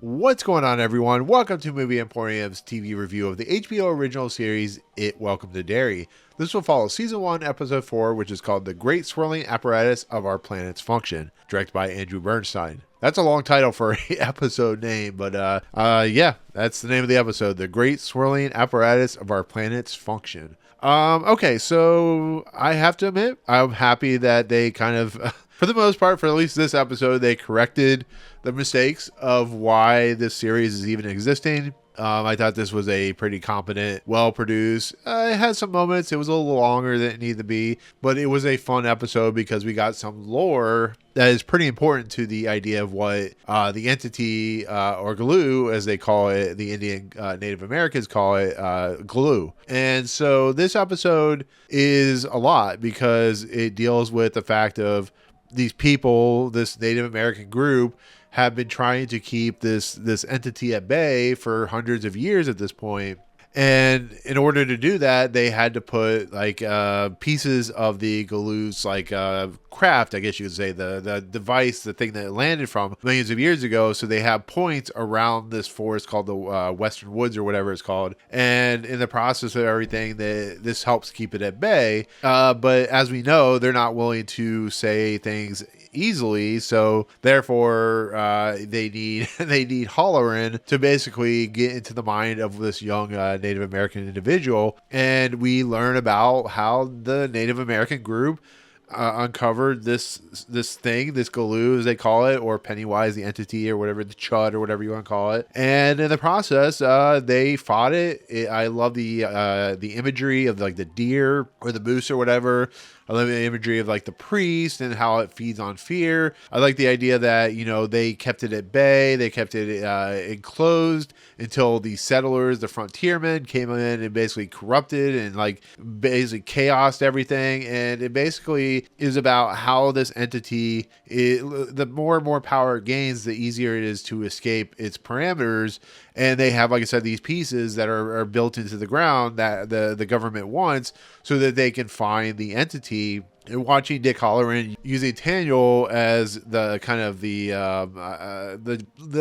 What's going on, everyone? Welcome to Movie Emporium's TV review of the HBO original series, Welcome to Derry. This will follow Season 1, Episode 4, which is called The Great Swirling Apparatus of Our Planet's Function, directed by Andrew Bernstein. That's a long title for an episode name, but yeah, that's the name of the episode, The Great Swirling Apparatus of Our Planet's Function. Okay, so I have to admit, I'm happy that they kind of, for the most part, for at least this episode, they corrected the mistakes of why this series is even existing. I thought this was a pretty competent, well-produced. It had some moments. It was a little longer than it needed to be, but it was a fun episode because we got some lore that is pretty important to the idea of what the entity, or glue, as they call it, the Indian Native Americans call it, glue. And so this episode is a lot because it deals with the fact of these people, this Native American group, have been trying to keep this entity at bay for hundreds of years at this point. And in order to do that, they had to put like pieces of the glue's like craft, I guess you could say, the device, the thing that it landed from millions of years ago. So they have points around this forest called the Western Woods or whatever it's called. And in the process of everything, this helps keep it at bay. But as we know, they're not willing to say things easily, so therefore they need hollering to basically get into the mind of this young Native American individual. And we learn about how the Native American group uncovered this thing, this glue as they call it, or Pennywise the entity, or whatever, the chud, or whatever you want to call it. And in the process, they fought it. I love the imagery of like the deer or the moose or whatever. I love the imagery of like the priest and how it feeds on fear. I like the idea that, you know, they kept it at bay. They kept it enclosed until the settlers, the frontiermen, came in and basically corrupted and like basically chaosed everything. And it basically is about how this entity, the more and more power it gains, the easier it is to escape its parameters. And they have, like I said, these pieces that are built into the ground that the government wants so that they can find the entity. And watching Dick Halloran using Daniel as the kind of the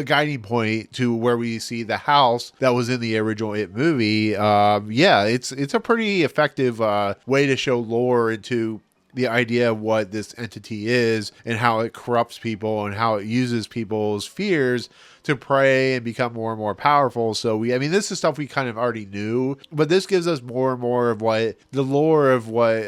guiding point to where we see the house that was in the original It movie. Yeah, it's a pretty effective way to show lore into the idea of what this entity is and how it corrupts people and how it uses people's fears to prey and become more and more powerful. So this is stuff we kind of already knew, but this gives us more and more of what the lore of what,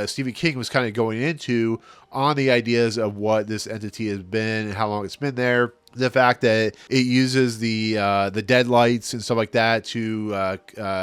Stephen King was kind of going into on the ideas of what this entity has been and how long it's been there. The fact that it uses the deadlights and stuff like that to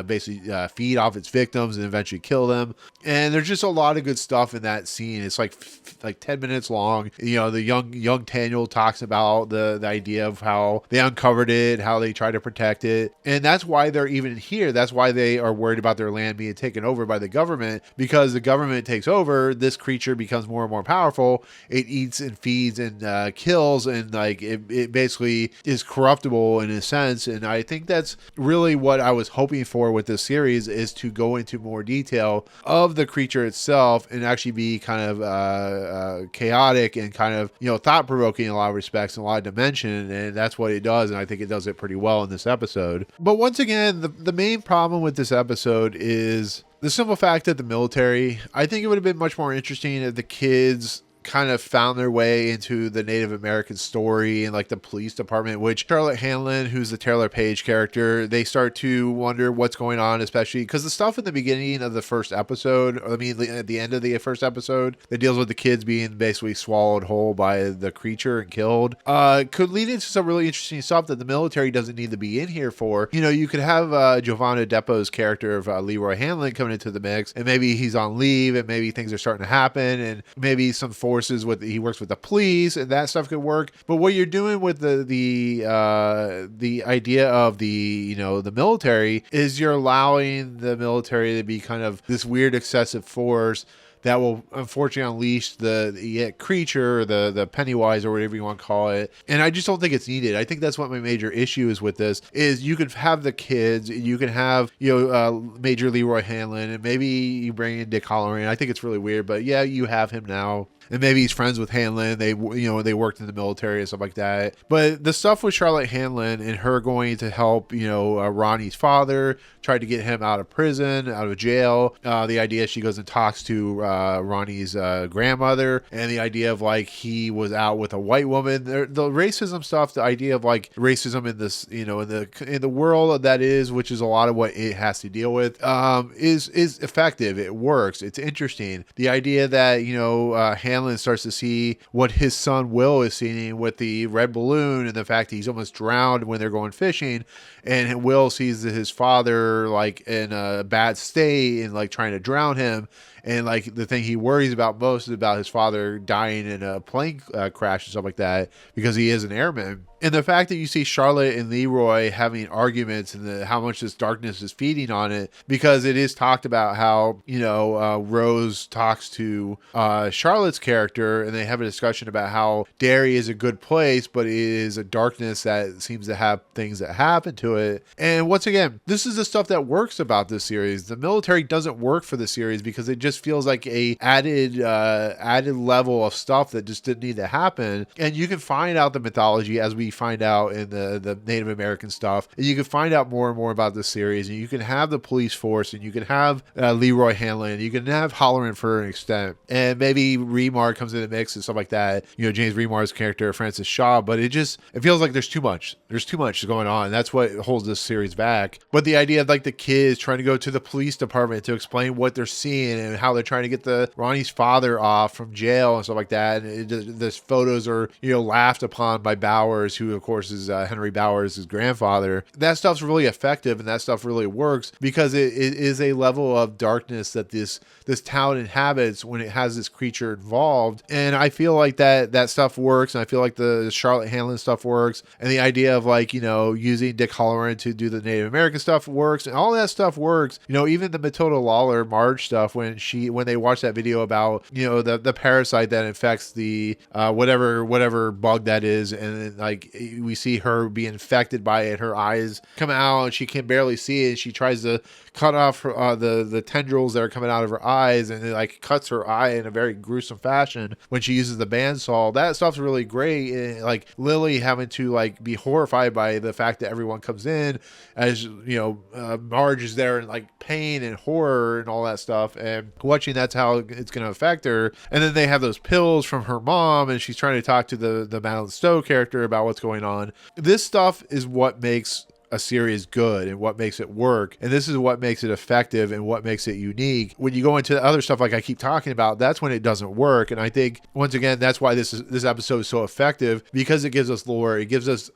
basically feed off its victims and eventually kill them. And there's just a lot of good stuff in that scene. It's like 10 minutes long. You know, the young Daniel talks about the idea of how they uncovered it, how they try to protect it. And that's why they're even here. That's why they are worried about their land being taken over by the government, because the government takes over, this creature becomes more and more powerful. It eats and feeds and kills, and like it basically is corruptible in a sense. And I think that's really what I was hoping for with this series, is to go into more detail of the creature itself and actually be kind of chaotic and kind of, you know, thought-provoking in a lot of respects, in a lot of dimension. And that's what it does. And I think it does it pretty well in this episode. But once again, the main problem with this episode is the simple fact that the military, I think it would have been much more interesting if the kids kind of found their way into the Native American story and like the police department, which Charlotte Hanlon, who's the Taylor Page character, they start to wonder what's going on, especially because the stuff in the beginning of the first episode, at the end of the first episode, that deals with the kids being basically swallowed whole by the creature and killed, could lead into some really interesting stuff that the military doesn't need to be in here for. You know, you could have Jovan Adepo's character of Leroy Hanlon coming into the mix, and maybe he's on leave, and maybe things are starting to happen, and maybe some forces he works with the police, and that stuff could work. But what you're doing with the idea of the military is you're allowing the military to be kind of this weird excessive force that will unfortunately unleash the creature, or the Pennywise, or whatever you want to call it. And I just don't think it's needed. I think that's what my major issue is with this, is you could have the kids, you can have, Major Leroy Hanlon, and maybe you bring in Dick Halloran. I think it's really weird, but yeah, you have him now. And maybe he's friends with Hanlon. They worked in the military and stuff like that. But the stuff with Charlotte Hanlon and her going to help, Ronnie's father, tried to get him out of prison, out of jail. The idea she goes and talks to Ronnie's grandmother, and the idea of like he was out with a white woman. The racism stuff, the idea of like racism in this, in the world that is, which is a lot of what it has to deal with, is effective. It works. It's interesting. The idea that Hanlon starts to see what his son Will is seeing with the red balloon, and the fact that he's almost drowned when they're going fishing, and Will sees that his father like in a bad state and like trying to drown him. And like the thing he worries about most is about his father dying in a plane crash and stuff like that, because he is an airman. And the fact that you see Charlotte and Leroy having arguments, and how much this darkness is feeding on it, because it is talked about how, Rose talks to Charlotte's character, and they have a discussion about how Derry is a good place, but it is a darkness that seems to have things that happen to it. And once again, this is the stuff that works about this series. The military doesn't work for the series because it just feels like a added level of stuff that just didn't need to happen. And you can find out the mythology as we find out in the Native American stuff, and you can find out more and more about this series, and you can have the police force, and you can have Leroy Hanlon, you can have Halloran for an extent, and maybe Remar comes in the mix and stuff like that, James Remar's character, Francis Shaw. But it feels like there's too much going on, and that's what holds this series back. But the idea of like the kids trying to go to the police department to explain what they're seeing and how they're trying to get Ronnie's father off from jail and stuff like that, and the photos are laughed upon by Bowers, who of course is Henry Bowers' his grandfather. That stuff's really effective, and that stuff really works because it is a level of darkness that this town inhabits when it has this creature involved. And I feel like that stuff works, and I feel like the Charlotte Hanlon stuff works, and the idea of like using Dick Halloran to do the Native American stuff works, and all that stuff works. Even the Matilda Lawler Marge stuff, when they watch that video about the parasite that infects the whatever bug that is, and like we see her be infected by it, her eyes come out and she can barely see it. She tries to cut off the tendrils that are coming out of her eyes, and it like cuts her eye in a very gruesome fashion when she uses the bandsaw. That stuff's really great. And like Lily having to like be horrified by the fact that everyone comes in, as Marge is there in like pain and horror and all that stuff, and watching that's how it's going to affect her. And then they have those pills from her mom, and she's trying to talk to the Madeleine Stowe character about what's going on. This stuff is what makes a series good and what makes it work, and this is what makes it effective and what makes it unique. When you go into the other stuff like I keep talking about, that's when it doesn't work. And I think once again that's why this episode is so effective, because it gives us lore, it gives us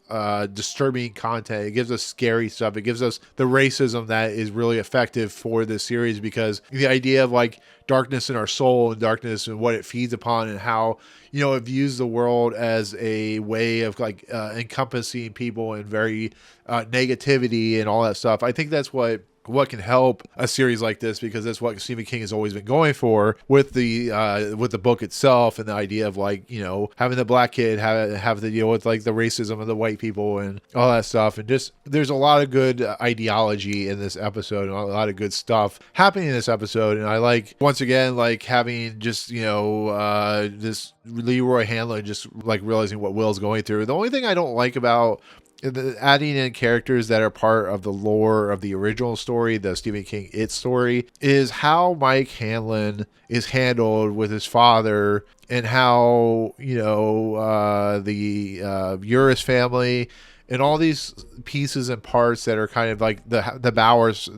disturbing content, it gives us scary stuff, it gives us the racism that is really effective for this series, because the idea of like darkness in our soul and darkness and what it feeds upon, and how it views the world as a way of like encompassing people and very negativity and all that stuff. I think that's what can help a series like this, because that's what Stephen King has always been going for with the book itself, and the idea of like having the black kid have to deal with like the racism of the white people and all that stuff. And just there's a lot of good ideology in this episode, and a lot of good stuff happening in this episode. And I like, once again, like having just this Leroy Hanlon just like realizing what Will's going through. The only thing I don't like about adding in characters that are part of the lore of the original story, the Stephen King It story, is how Mike Hanlon is handled with his father, and how the Uris family and all these pieces and parts that are kind of like the Bowers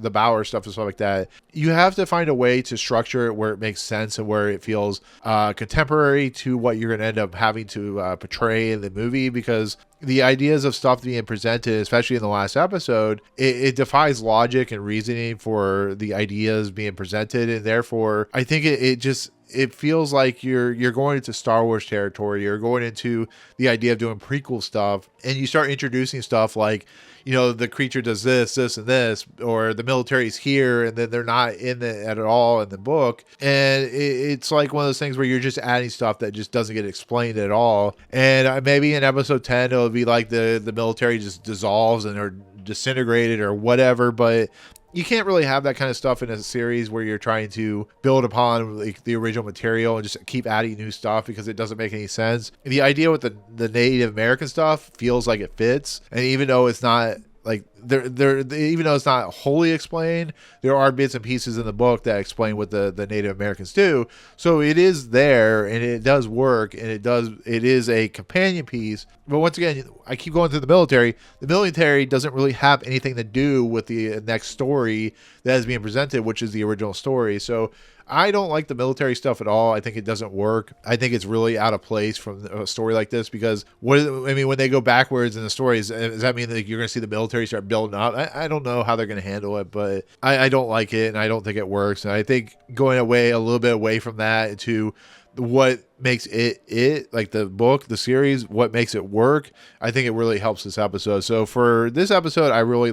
stuff and stuff like that. You have to find a way to structure it where it makes sense and where it feels contemporary to what you're going to end up having to portray in the movie, because the ideas of stuff being presented, especially in the last episode, it defies logic and reasoning for the ideas being presented. And therefore, I think it just it feels like you're going into Star Wars territory. You're going into the idea of doing prequel stuff, and you start introducing stuff like, you know, the creature does this, this, and this, or the military's here, and then they're not in it at all in the book. And it's like one of those things where you're just adding stuff that just doesn't get explained at all. And maybe in episode 10, it'll be like the military just dissolves and are disintegrated or whatever, but you can't really have that kind of stuff in a series where you're trying to build upon like the original material and just keep adding new stuff, because it doesn't make any sense. The idea with the Native American stuff feels like it fits, and even though it's not like even though it's not wholly explained, there are bits and pieces in the book that explain what the Native Americans do. So it is there, and it does work, and it is a companion piece. But once again, I keep going through the military. The military doesn't really have anything to do with the next story that is being presented, which is the original story. So I don't like the military stuff at all. I think it doesn't work. I think it's really out of place from a story like this, because when they go backwards in the stories, does that mean that you're going to see the military start building up? I don't know how they're going to handle it, but I don't like it, and I don't think it works. And I think going a little bit away from that to what makes it like the book, the series, what makes it work, I think it really helps this episode. So for this episode, I really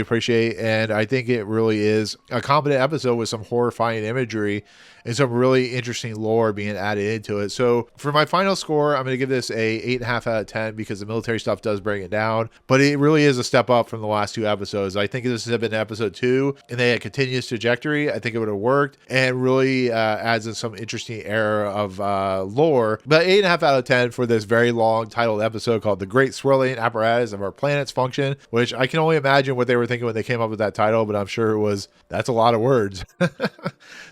appreciate, and I think it really is a competent episode with some horrifying imagery and some really interesting lore being added into it. So for my final score, I'm going to give this a 8.5 out of 10, because the military stuff does bring it down, but it really is a step up from the last two episodes. I think if this had been episode 2 and they had continuous trajectory, I think it would have worked, and really adds in some interesting era of lore. But 8.5 out of 10 for this very long titled episode called The Great Swirling Apparatus of Our Planet's Function, which I can only imagine what they were thinking when they came up with that title, but I'm sure that's a lot of words.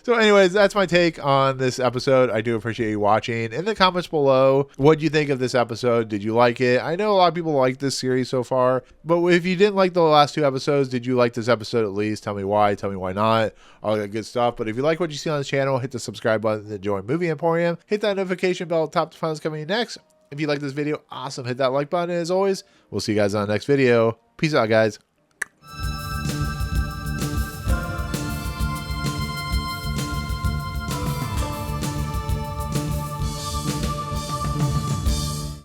So anyways, that's my take on this episode. I do appreciate you watching. In the comments below, what do you think of this episode? Did you like it? I know a lot of people like this series so far, but if you didn't like the last two episodes, did you like this episode at least? Tell me why. Tell me why not. All that good stuff. But if you like what you see on the channel, hit the subscribe button to join Movie Emporium. Hit that notification bell, top to find what's coming next. If you like this video, awesome. Hit that like button. And as always, we'll see you guys on the next video. Peace out, guys.